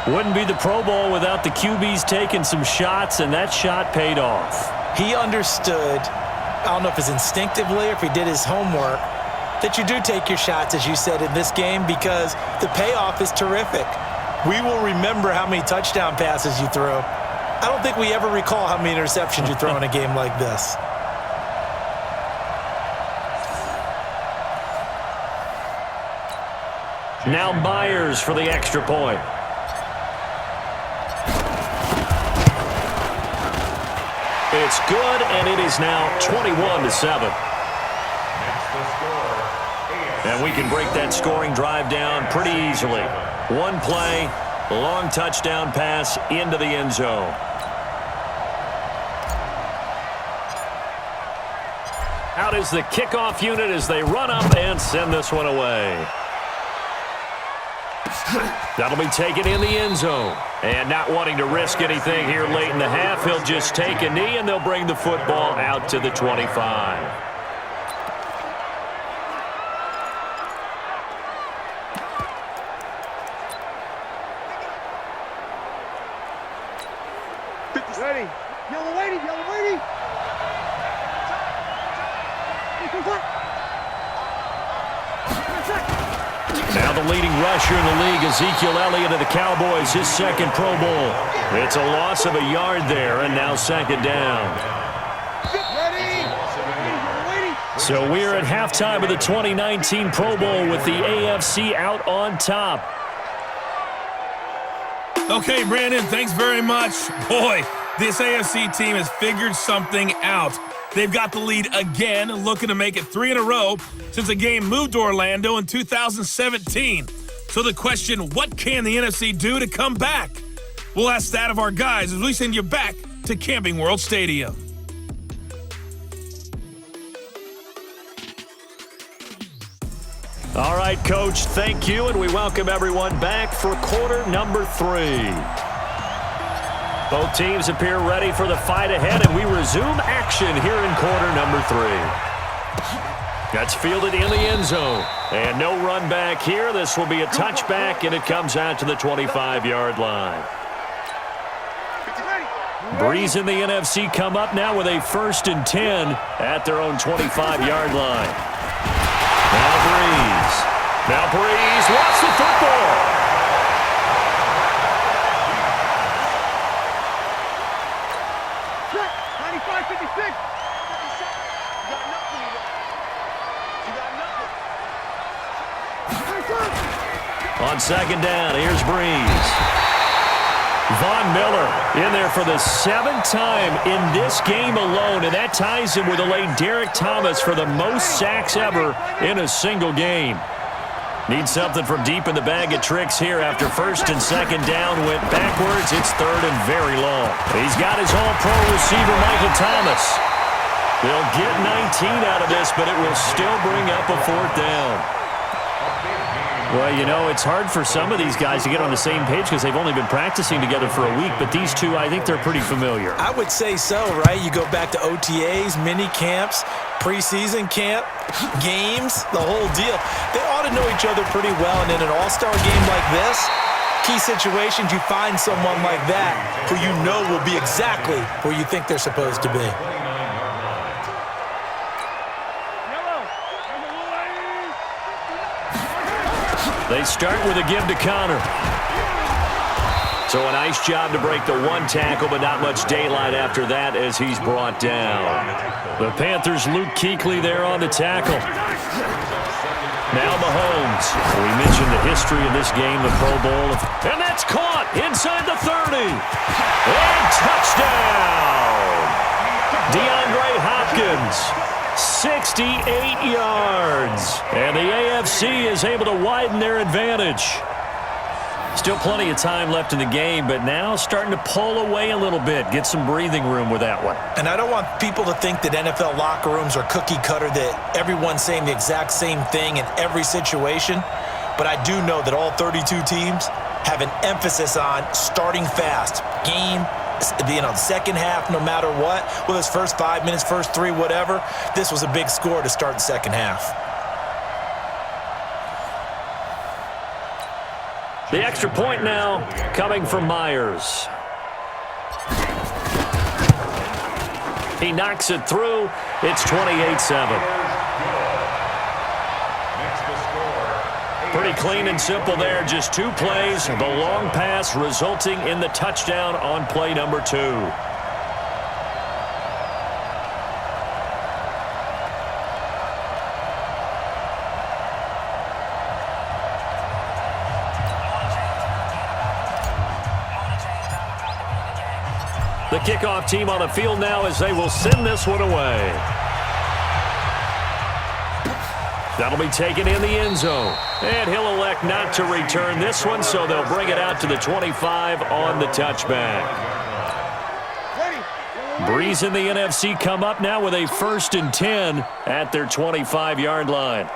Wouldn't be the Pro Bowl without the QBs taking some shots, and that shot paid off. He understood, I don't know if it's instinctively or if he did his homework, that you do take your shots, as you said, in this game because the payoff is terrific. We will remember how many touchdown passes you threw. I don't think we ever recall how many interceptions you throw in a game like this. Now Myers for the extra point. It's good, and it is now 21-7. And we can break that scoring drive down pretty easily. One play, long touchdown pass into the end zone. Out is the kickoff unit as they run up and send this one away. That'll be taken in the end zone. And not wanting to risk anything here late in the half, he'll just take a knee, and they'll bring the football out to the 25. Ready. Yellow lady, yellow lady. Now the leading rusher in the league, Ezekiel Elliott of the Cowboys, his second Pro Bowl. It's a loss of a yard there, and now second down. So we're at halftime of the 2019 Pro Bowl with the AFC out on top. Okay, Brandon, thanks very much. Boy, this AFC team has figured something out. They've got the lead again, looking to make it 3 in a row since the game moved to Orlando in 2017. So the question, what can the NFC do to come back? We'll ask that of our guys as we send you back to Camping World Stadium. All right, Coach, thank you, and we welcome everyone back for quarter number 3. Both teams appear ready for the fight ahead, and we resume action here in quarter number 3. That's fielded in the end zone. And no run back here. This will be a touchback, and it comes out to the 25-yard line. Breeze and the NFC come up now with a 1st and 10 at their own 25-yard line. Now Breeze wants the football. On second down, here's Breeze. Von Miller in there for the 7th time in this game alone, and that ties him with the late Derek Thomas for the most sacks ever in a single game. Needs something from deep in the bag of tricks here after 1st and 2nd down went backwards. It's 3rd and very long. He's got his all-pro receiver, Michael Thomas. They'll get 19 out of this, but it will still bring up a 4th down. Well, you know, it's hard for some of these guys to get on the same page because they've only been practicing together for a week, but these two, I think they're pretty familiar. I would say so, right? You go back to OTAs, mini camps, preseason camp, games, the whole deal. They ought to know each other pretty well, and in an all-star game like this, key situations, you find someone like that who you know will be exactly where you think they're supposed to be. They start with a give to Connor. So a nice job to break the one tackle, but not much daylight after that as he's brought down. The Panthers' Luke Kuechly there on the tackle. Now Mahomes. We mentioned the history of this game, the Pro Bowl. And that's caught inside the 30. And touchdown! DeAndre Hopkins. 68 yards. And the AFC is able to widen their advantage. Still plenty of time left in the game, but now starting to pull away a little bit. Get some breathing room with that one. And I don't want people to think that NFL locker rooms are cookie cutter, that everyone's saying the exact same thing in every situation. But I do know that all 32 teams have an emphasis on starting fast. Game, the second half, no matter what, whether it's first 5 minutes, first 3, whatever, this was a big score to start the second half. The extra point now coming from Myers. He knocks it through. It's 28-7. Pretty clean and simple there. Just 2 plays. The long pass resulting in the touchdown on play number 2. The kickoff team on the field now as they will send this one away. That'll be taken in the end zone. And he'll elect not to return this one, so they'll bring it out to the 25 on the touchback. Breeze and the NFC come up now with a 1st and 10 at their 25-yard line.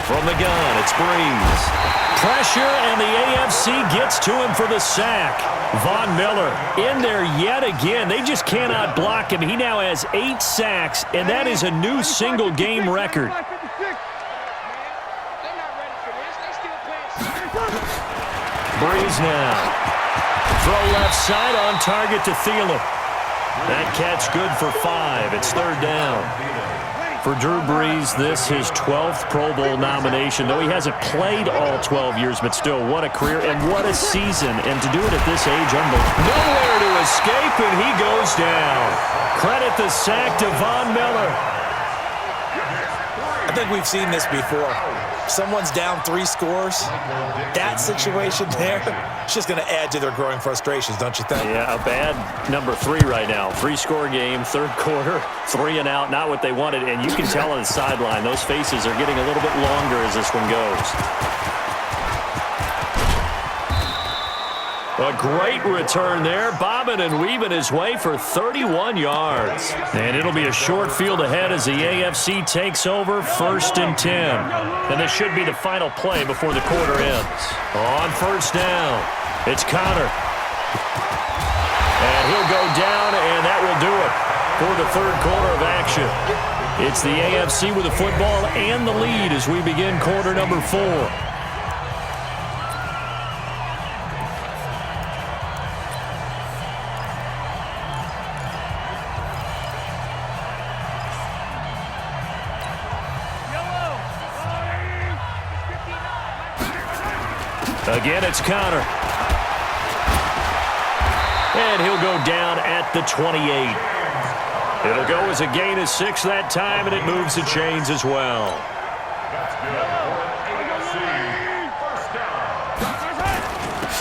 From the gun, it's Breeze. Pressure, and the AFC gets to him for the sack. Von Miller in there yet again. They just cannot block him. He now has 8 sacks, and that is a new single-game record. Breeze now. Throw left side on target to Thielen. That catch good for 5. It's 3rd down. For Drew Brees, this his 12th Pro Bowl nomination, though he hasn't played all 12 years, but still, what a career and what a season. And to do it at this age, unbelievable. Nowhere to escape, and he goes down. Credit the sack to Von Miller. I think we've seen this before. Someone's down 3 scores. That situation there, it's just going to add to their growing frustrations, don't you think? Yeah, a bad number 3 right now. 3-score game, 3rd quarter, 3 and out, not what they wanted. And you can tell on the sideline, those faces are getting a little bit longer as this one goes. A great return there, bobbing and weaving his way for 31 yards. And it'll be a short field ahead as the AFC takes over, 1st and 10. And this should be the final play before the quarter ends. On 1st down, it's Connor. And he'll go down, and that will do it for the 3rd quarter of action. It's the AFC with the football and the lead as we begin quarter number 4. Again, it's Connor. And he'll go down at the 28. It'll go as a gain of 6 that time, and it moves the chains as well.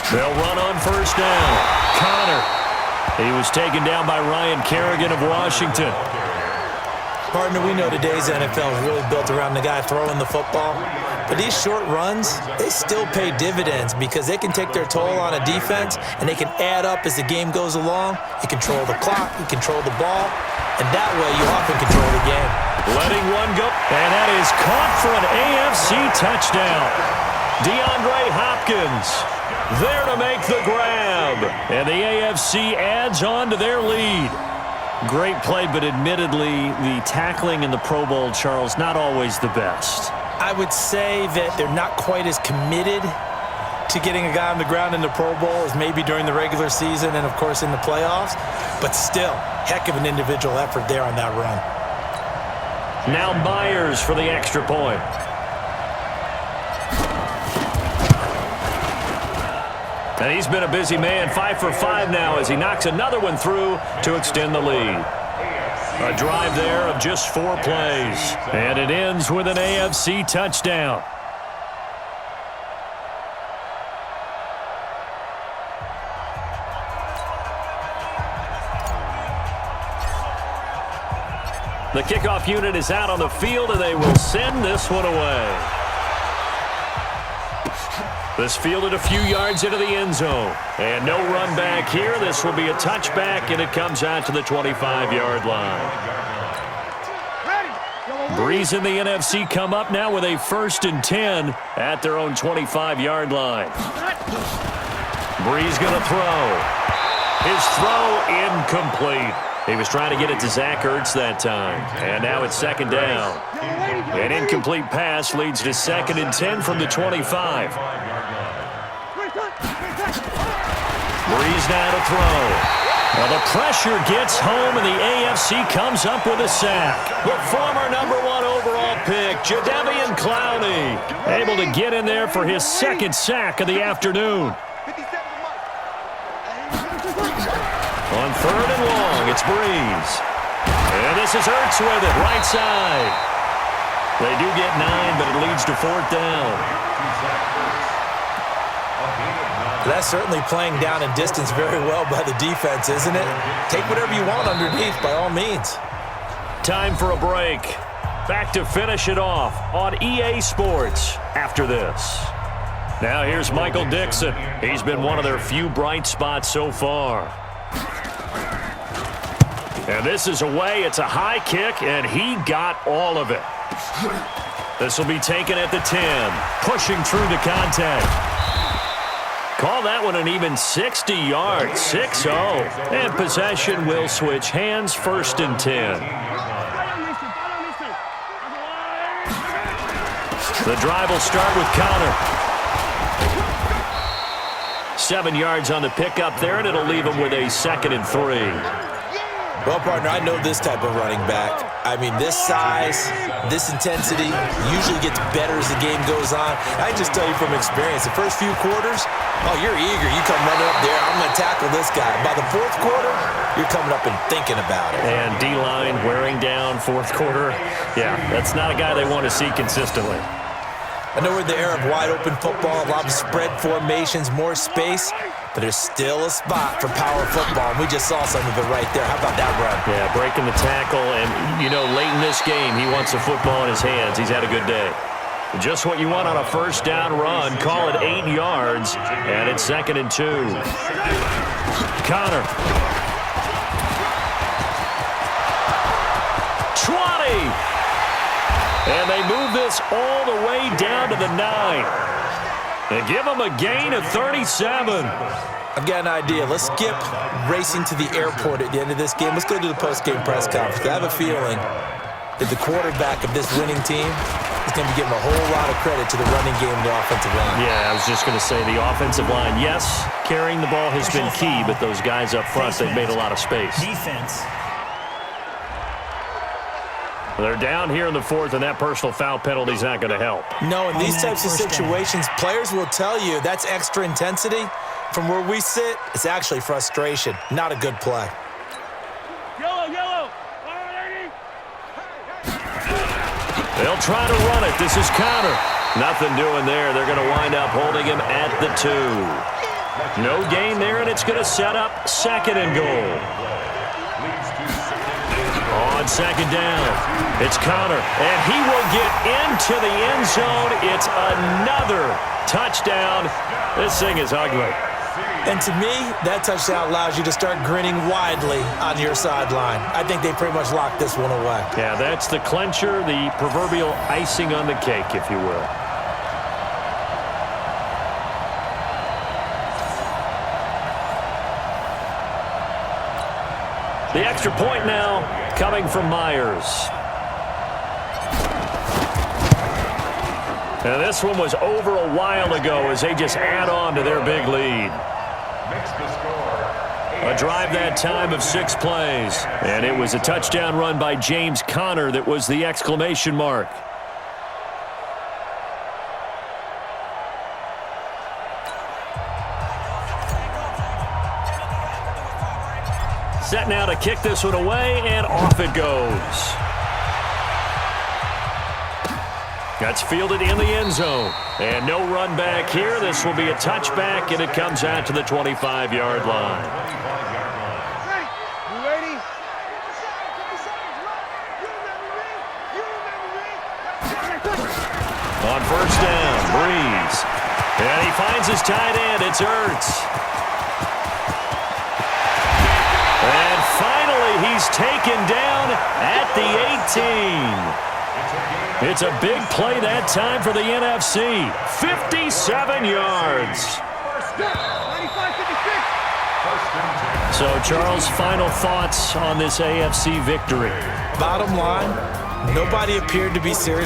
They'll run on 1st down. Connor. He was taken down by Ryan Kerrigan of Washington. Partner, we know today's NFL is really built around the guy throwing the football. But these short runs, they still pay dividends because they can take their toll on a defense, and they can add up as the game goes along. You control the clock, you control the ball, and that way you often control the game. Letting one go, and that is caught for an AFC touchdown. DeAndre Hopkins there to make the grab, and the AFC adds on to their lead. Great play, but admittedly, the tackling in the Pro Bowl, Charles, not always the best. I would say that they're not quite as committed to getting a guy on the ground in the Pro Bowl as maybe during the regular season and, of course, in the playoffs. But still, heck of an individual effort there on that run. Now Myers for the extra point. And he's been a busy man, 5 for 5 now as he knocks another one through to extend the lead. A drive there of just 4 plays. And it ends with an AFC touchdown. The kickoff unit is out on the field, and they will send this one away. This fielded a few yards into the end zone. And no run back here. This will be a touchback, and it comes out to the 25-yard line. Breeze and the NFC come up now with a 1st and 10 at their own 25-yard line. Breeze going to throw. His throw incomplete. He was trying to get it to Zach Ertz that time. And now it's second down. An incomplete pass leads to 2nd and 10 from the 25. Breeze now to throw. Well, the pressure gets home, and the AFC comes up with a sack. The former #1 overall pick, Jadeveon Clowney, able to get in there for his 2nd sack of the afternoon. On 3rd and long, it's Breeze. And this is Ertz with it, right side. They do get 9, but it leads to 4th down. That's certainly playing down and distance very well by the defense, isn't it? Take whatever you want underneath, by all means. Time for a break. Back to finish it off on EA Sports after this. Now here's Michael Dixon. He's been one of their few bright spots so far. And this is away. It's a high kick, and he got all of it. This will be taken at the 10, pushing through the contact. Call that one an even 60 yards, 6-0. And possession will switch hands, 1st and 10. The drive will start with Connor. 7 yards on the pickup there, and it'll leave him with a 2nd and 3. Well, partner, I know this type of running back. I mean, this size, this intensity usually gets better as the game goes on. I just tell you from experience, the first few quarters, oh, you're eager. You come running up there, I'm going to tackle this guy. By the 4th quarter, you're coming up and thinking about it. And D-line wearing down 4th quarter. Yeah, that's not a guy they want to see consistently. I know we're in the era of wide-open football, a lot of spread formations, more space, but there's still a spot for power football, and we just saw some of it right there. How about that run? Yeah, breaking the tackle, and, you know, late in this game, he wants the football in his hands. He's had a good day. Just what you want on a 1st down run. Call it 8 yards, and it's 2nd and 2. Connor. 20! And they move this all the way down to the 9. They give them a gain of 37. I've got an idea. Let's skip racing to the airport at the end of this game. Let's go to the post-game press conference. I have a feeling that the quarterback of this winning team is going to be giving a whole lot of credit to the running game and the offensive line. Yeah, I was just going to say the offensive line. Yes, carrying the ball has been key, but those guys up front, they've made a lot of space. Defense. They're down here in the 4th, and that personal foul penalty is not going to help. No, in these types of situations, players will tell you that's extra intensity. From where we sit, it's actually frustration. Not a good play. Yellow. They'll try to run it. This is Connor. Nothing doing there. They're going to wind up holding him at the 2. No gain there, and it's going to set up 2nd and goal. On 2nd down, it's Connor, and he will get into the end zone. It's another touchdown. This thing is ugly. And to me, that touchdown allows you to start grinning widely on your sideline. I think they pretty much locked this one away. Yeah, that's the clincher, the proverbial icing on the cake, if you will. The extra point now coming from Myers. Now this one was over a while ago as they just add on to their big lead. A drive that time of 6 plays. And it was a touchdown run by James Conner that was the exclamation mark. Set now to kick this one away, and off it goes. That's fielded in the end zone. And no run back here. This will be a touchback, and it comes out to the 25-yard line. You ready? On 1st down, Breeze. And he finds his tight end. It's Ertz. And finally, he's taken down at the 18. It's a big play that time for the NFC. 57 yards. So, Charles, final thoughts on this AFC victory? Bottom line, nobody appeared to be serious